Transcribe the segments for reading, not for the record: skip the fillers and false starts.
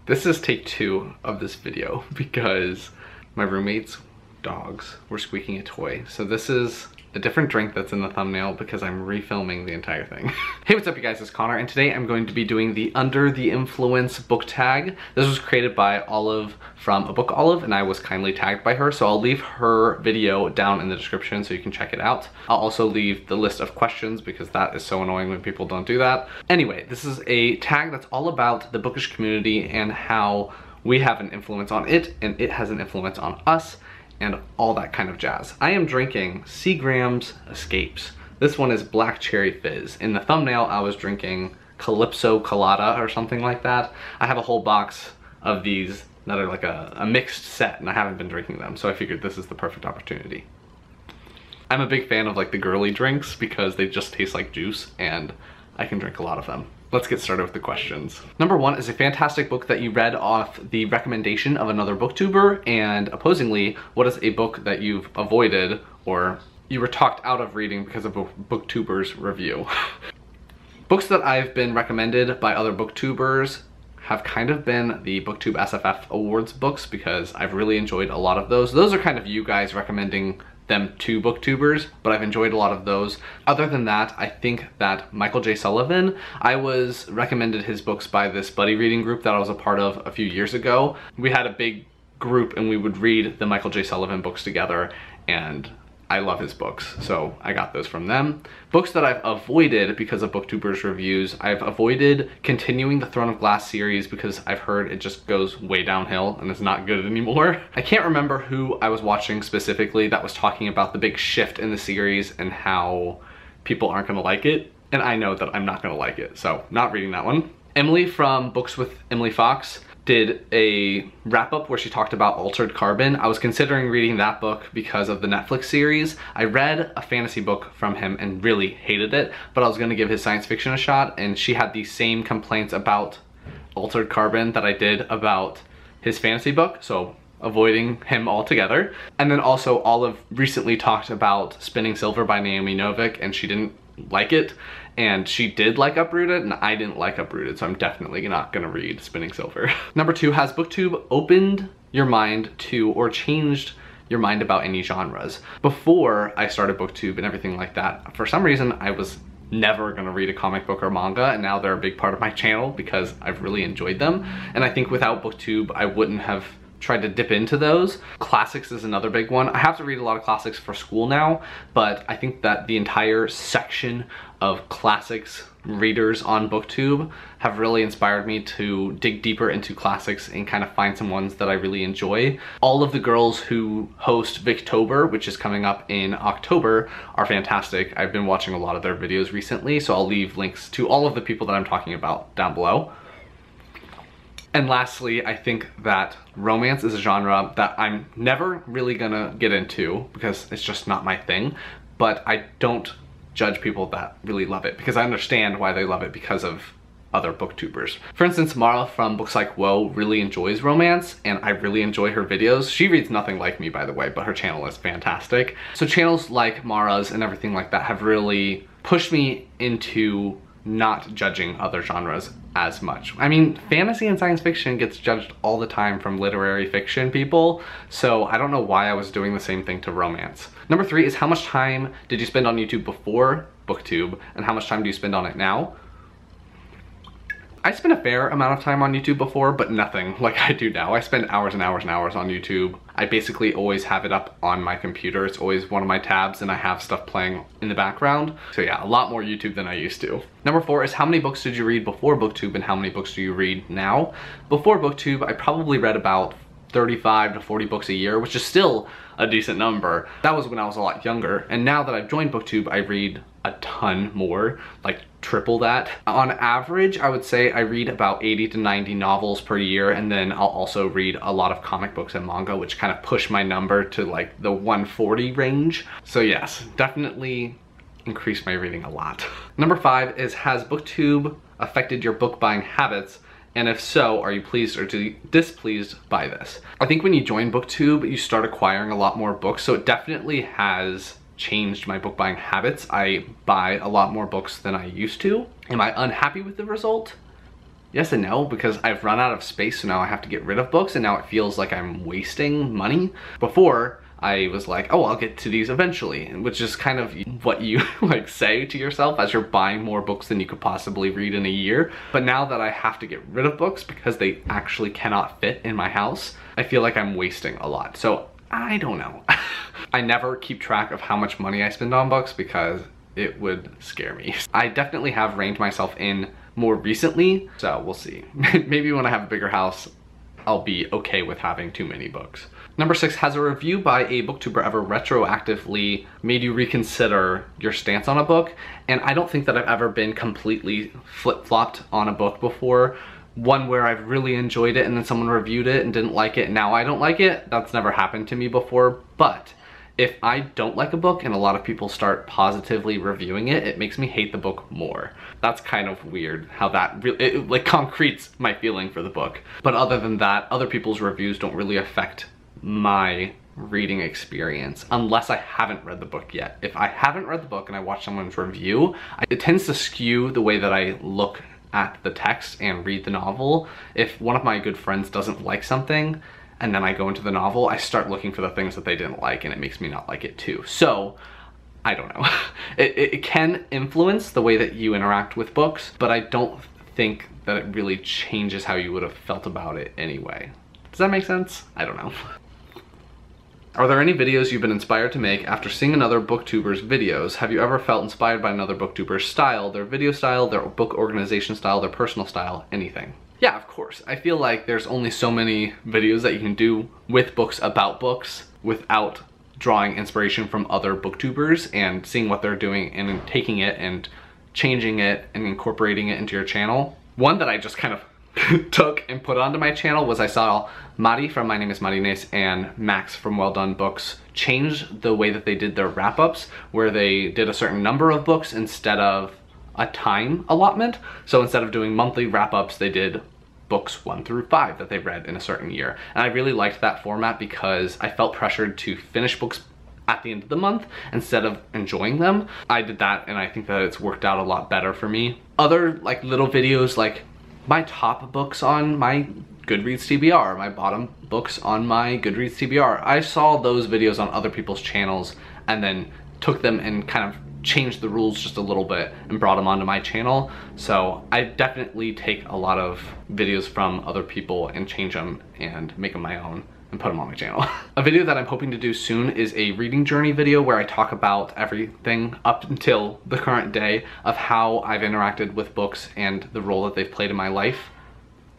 This is take 2 of this video because my roommate's dogs were squeaking a toy. So this is a different drink that's in the thumbnail because I'm refilming the entire thing. Hey, what's up you guys, it's Connor, and today I'm going to be doing the Under the Influence book tag. This was created by Olive from A Book Olive, and I was kindly tagged by her, so I'll leave her video down in the description so you can check it out. I'll also leave the list of questions because that is so annoying when people don't do that. Anyway, this is a tag that's all about the bookish community and how we have an influence on it and it has an influence on us, and all that kind of jazz. I am drinking Seagram's Escapes. This one is Black Cherry Fizz. In the thumbnail, I was drinking Calypso Colada or something like that. I have a whole box of these that are like a mixed set, and I haven't been drinking them, so I figured this is the perfect opportunity. I'm a big fan of like the girly drinks because they just taste like juice, and I can drink a lot of them. Let's get started with the questions. Number 1 is a fantastic book that you read off the recommendation of another booktuber, and opposingly, what is a book that you've avoided or you were talked out of reading because of a booktuber's review? Books that I've been recommended by other booktubers have kind of been the BookTube SFF Awards books because I've really enjoyed a lot of those. Those are kind of you guys recommending them to booktubers, but I've enjoyed a lot of those. Other than that, I think that Michael J. Sullivan, I was recommended his books by this buddy reading group that I was a part of a few years ago. We had a big group and we would read the Michael J. Sullivan books together, and I love his books, so I got those from them. Books that I've avoided because of booktubers reviews, I've avoided continuing the Throne of Glass series because I've heard it just goes way downhill and it's not good anymore. I can't remember who I was watching specifically that was talking about the big shift in the series and how people aren't gonna like it, and I know that I'm not gonna like it, so not reading that one. Emily from Books with Emily Fox did a wrap-up where she talked about Altered Carbon. I was considering reading that book because of the Netflix series. I read a fantasy book from him and really hated it, but I was gonna give his science fiction a shot, and she had the same complaints about Altered Carbon that I did about his fantasy book, so avoiding him altogether. And then also Olive recently talked about Spinning Silver by Naomi Novik, and she didn't like it, and she did like Uprooted, and I didn't like Uprooted, so I'm definitely not gonna read Spinning Silver. Number 2, has BookTube opened your mind to or changed your mind about any genres? Before I started BookTube and everything like that, for some reason I was never gonna read a comic book or manga, and now they're a big part of my channel because I've really enjoyed them. And I think without BookTube I wouldn't have tried to dip into those. Classics is another big one. I have to read a lot of classics for school now, but I think that the entire section of classics readers on BookTube have really inspired me to dig deeper into classics and kind of find some ones that I really enjoy. All of the girls who host Booktuber, which is coming up in October, are fantastic. I've been watching a lot of their videos recently, so I'll leave links to all of the people that I'm talking about down below. And lastly, I think that romance is a genre that I'm never really gonna get into because it's just not my thing, but I don't judge people that really love it because I understand why they love it because of other booktubers. For instance, Mara from Books Like Whoa really enjoys romance, and I really enjoy her videos. She reads nothing like me, by the way, but her channel is fantastic. So channels like Mara's and everything like that have really pushed me into not judging other genres as much. I mean, fantasy and science fiction gets judged all the time from literary fiction people, so I don't know why I was doing the same thing to romance. Number 3 is, how much time did you spend on YouTube before BookTube, and how much time do you spend on it now? I spent a fair amount of time on YouTube before, but nothing like I do now. I spend hours and hours and hours on YouTube. I basically always have it up on my computer. It's always one of my tabs, and I have stuff playing in the background. So yeah, a lot more YouTube than I used to. Number 4 is, how many books did you read before BookTube and how many books do you read now? Before BookTube, I probably read about 35 to 40 books a year, which is still a decent number. That was when I was a lot younger, and now that I've joined BookTube, I read a ton more, like triple that. On average, I would say I read about 80 to 90 novels per year, and then I'll also read a lot of comic books and manga, which kind of push my number to like the 140 range. So yes, definitely increased my reading a lot. Number 5 is, has BookTube affected your book buying habits? And if so, are you pleased or displeased by this? I think when you join BookTube, you start acquiring a lot more books, so it definitely has changed my book buying habits. I buy a lot more books than I used to. Am I unhappy with the result? Yes and no, because I've run out of space, so now I have to get rid of books, and now it feels like I'm wasting money. Before, I was like, oh, I'll get to these eventually, which is kind of what you like say to yourself as you're buying more books than you could possibly read in a year. But now that I have to get rid of books because they actually cannot fit in my house, I feel like I'm wasting a lot. So I don't know. I never keep track of how much money I spend on books because it would scare me. I definitely have reined myself in more recently, so we'll see. Maybe when I have a bigger house, I'll be okay with having too many books. Number 6, has a review by a booktuber ever retroactively made you reconsider your stance on a book? And I don't think that I've ever been completely flip-flopped on a book before. One where I've really enjoyed it and then someone reviewed it and didn't like it and now I don't like it. That's never happened to me before. But if I don't like a book and a lot of people start positively reviewing it, it makes me hate the book more. That's kind of weird how that it like concretes my feeling for the book. But other than that, other people's reviews don't really affect my reading experience unless I haven't read the book yet. If I haven't read the book and I watch someone's review, it tends to skew the way that I look at the text and read the novel. If one of my good friends doesn't like something and then I go into the novel, I start looking for the things that they didn't like and it makes me not like it too. So I don't know. It can influence the way that you interact with books, but I don't think that it really changes how you would have felt about it anyway. Does that make sense? I don't know. Are there any videos you've been inspired to make after seeing another booktuber's videos? Have you ever felt inspired by another booktuber's style, their video style, their book organization style, their personal style, anything? Yeah, of course. I feel like there's only so many videos that you can do with books about books without drawing inspiration from other booktubers and seeing what they're doing and taking it and changing it and incorporating it into your channel. One that I just kind of took and put onto my channel was I saw Mari from My Name is Marines and Max from Well Done Books change the way that they did their wrap-ups, where they did a certain number of books instead of a time allotment. So instead of doing monthly wrap-ups, they did books 1 through 5 that they read in a certain year. And I really liked that format because I felt pressured to finish books at the end of the month instead of enjoying them. I did that and I think that it's worked out a lot better for me. Other like little videos like my top books on my Goodreads TBR, my bottom books on my Goodreads TBR. I saw those videos on other people's channels and then took them and kind of changed the rules just a little bit and brought them onto my channel. So I definitely take a lot of videos from other people and change them and make them my own and put them on my channel. A video that I'm hoping to do soon is a reading journey video where I talk about everything up until the current day of how I've interacted with books and the role that they've played in my life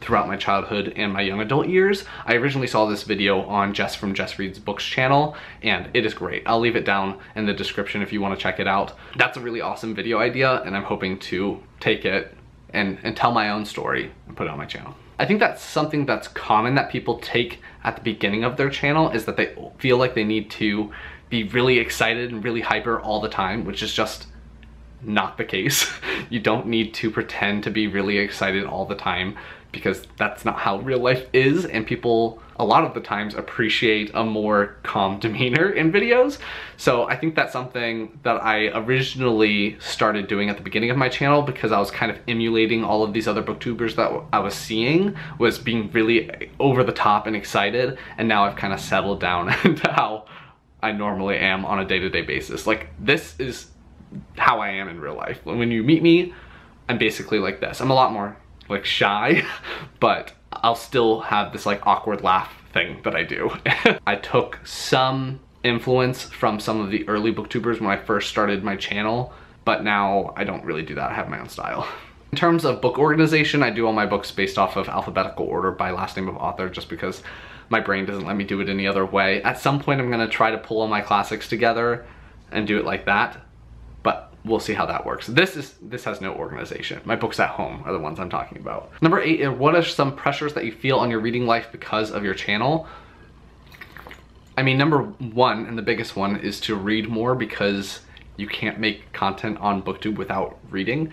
throughout my childhood and my young adult years. I originally saw this video on Jess from Jess Reads Books channel and it is great. I'll leave it down in the description if you want to check it out. That's a really awesome video idea and I'm hoping to take it and tell my own story and put it on my channel. I think that's something that's common that people take at the beginning of their channel, is that they feel like they need to be really excited and really hyper all the time, which is just not the case. You don't need to pretend to be really excited all the time because that's not how real life is, and people a lot of the times appreciate a more calm demeanor in videos. So I think that's something that I originally started doing at the beginning of my channel because I was kind of emulating all of these other booktubers that I was seeing, was being really over the top and excited, and now I've kind of settled down into how I normally am on a day-to-day basis. Like, this is how I am in real life. When you meet me, I'm basically like this. I'm a lot more like shy, but I'll still have this like awkward laugh thing that I do. I took some influence from some of the early booktubers when I first started my channel, but now I don't really do that. I have my own style. In terms of book organization, I do all my books based off of alphabetical order by last name of author, just because my brain doesn't let me do it any other way. At some point I'm gonna try to pull all my classics together and do it like that, but we'll see how that works. This has no organization. My books at home are the ones I'm talking about. Number 8, what are some pressures that you feel on your reading life because of your channel? I mean, number 1, and the biggest one, is to read more because you can't make content on BookTube without reading.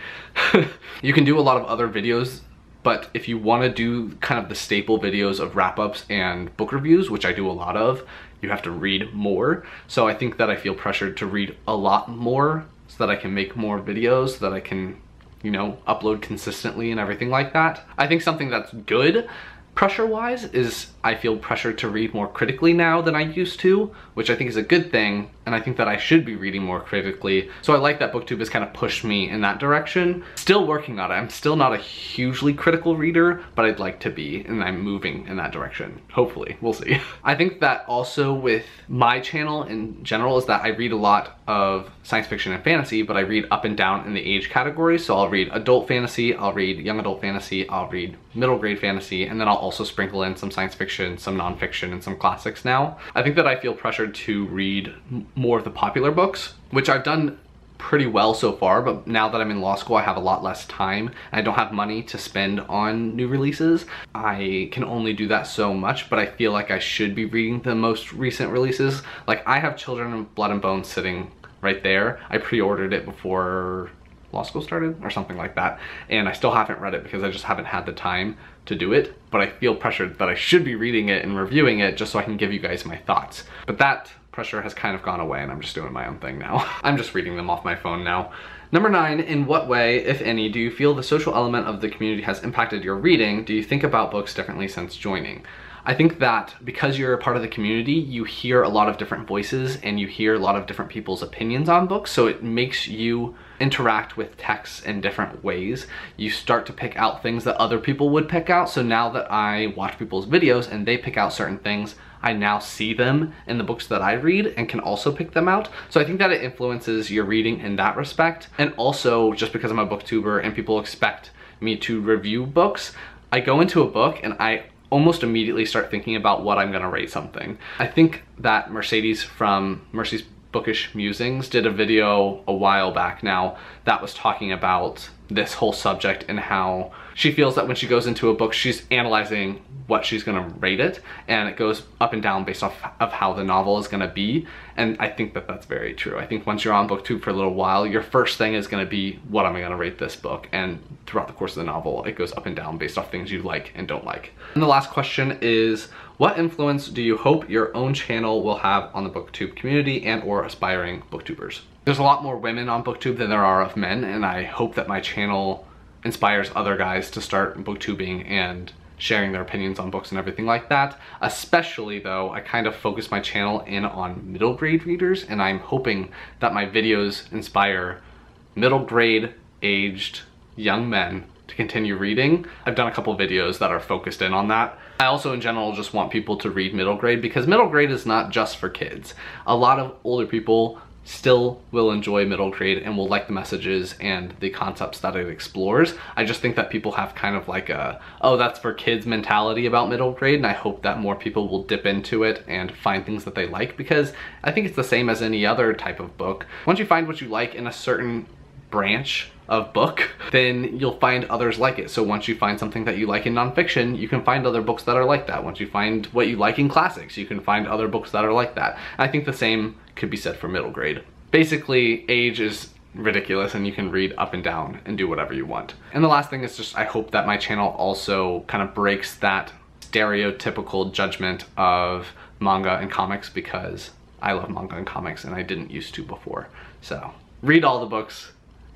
You can do a lot of other videos, but if you want to do kind of the staple videos of wrap-ups and book reviews, which I do a lot of, you have to read more. So I think that I feel pressured to read a lot more so that I can make more videos, so that I can, you know, upload consistently and everything like that. I think something that's good pressure-wise is I feel pressure to read more critically now than I used to, which I think is a good thing, and I think that I should be reading more critically. So I like that BookTube has kind of pushed me in that direction. Still working on it. I'm still not a hugely critical reader, but I'd like to be, and I'm moving in that direction. Hopefully, we'll see. I think that also with my channel in general is that I read a lot of science fiction and fantasy, but I read up and down in the age category. So I'll read adult fantasy, I'll read young adult fantasy, I'll read middle grade fantasy, and then I'll also sprinkle in some science fiction, some nonfiction, and some classics now. I think that I feel pressured to read more of the popular books, which I've done pretty well so far, but now that I'm in law school, I have a lot less time. I don't have money to spend on new releases. I can only do that so much, but I feel like I should be reading the most recent releases. Like, I have Children of Blood and Bone sitting right there. I pre-ordered it before law school started or something like that, and I still haven't read it because I just haven't had the time to do it, but I feel pressured that I should be reading it and reviewing it just so I can give you guys my thoughts. But that pressure has kind of gone away and I'm just doing my own thing now. I'm just reading them off my phone now. Number 9, in what way, if any, do you feel the social element of the community has impacted your reading? Do you think about books differently since joining? I think that because you're a part of the community, you hear a lot of different voices and you hear a lot of different people's opinions on books, so it makes you interact with texts in different ways. You start to pick out things that other people would pick out, so now that I watch people's videos and they pick out certain things, I now see them in the books that I read and can also pick them out. So I think that it influences your reading in that respect. And also, just because I'm a booktuber and people expect me to review books, I go into a book and I almost immediately start thinking about what I'm gonna rate something. I think that Mercedes from Mercy's Bookish Musings did a video a while back now that was talking about this whole subject and how she feels that when she goes into a book, she's analyzing what she's gonna rate it, and it goes up and down based off of how the novel is gonna be. And I think that that's very true. I think once you're on BookTube for a little while, your first thing is gonna be, what am I gonna rate this book? And throughout the course of the novel, it goes up and down based off things you like and don't like. And the last question is, what influence do you hope your own channel will have on the BookTube community and or aspiring booktubers? There's a lot more women on BookTube than there are of men, and I hope that my channel inspires other guys to start booktubing and sharing their opinions on books and everything like that. Especially though, I kind of focus my channel in on middle grade readers, and I'm hoping that my videos inspire middle grade aged young men to continue reading. I've done a couple videos that are focused in on that. I also in general just want people to read middle grade because middle grade is not just for kids. A lot of older people still will enjoy middle grade and will like the messages and the concepts that it explores. I just think that people have kind of like a, oh, that's for kids mentality about middle grade, and I hope that more people will dip into it and find things that they like, because I think it's the same as any other type of book. Once you find what you like in a certain branch of book, then you'll find others like it. So once you find something that you like in nonfiction, you can find other books that are like that. Once you find what you like in classics, you can find other books that are like that. I think the same could be said for middle grade. Basically, age is ridiculous and you can read up and down and do whatever you want. And the last thing is just, I hope that my channel also kind of breaks that stereotypical judgment of manga and comics, because I love manga and comics and I didn't used to before. So read all the books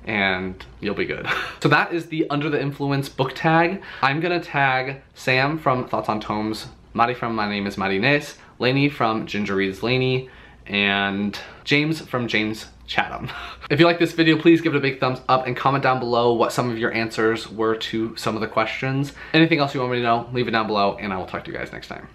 and you'll be good. So that is the Under the Influence book tag. I'm gonna tag Sam from Thoughts on Tomes, Mari from My Name is Marines, Lainey from Ginger Reads Lainey, and James from James Chatham. If you like this video, please give it a big thumbs up and comment down below what some of your answers were to some of the questions. Anything else you want me to know, leave it down below, and I will talk to you guys next time.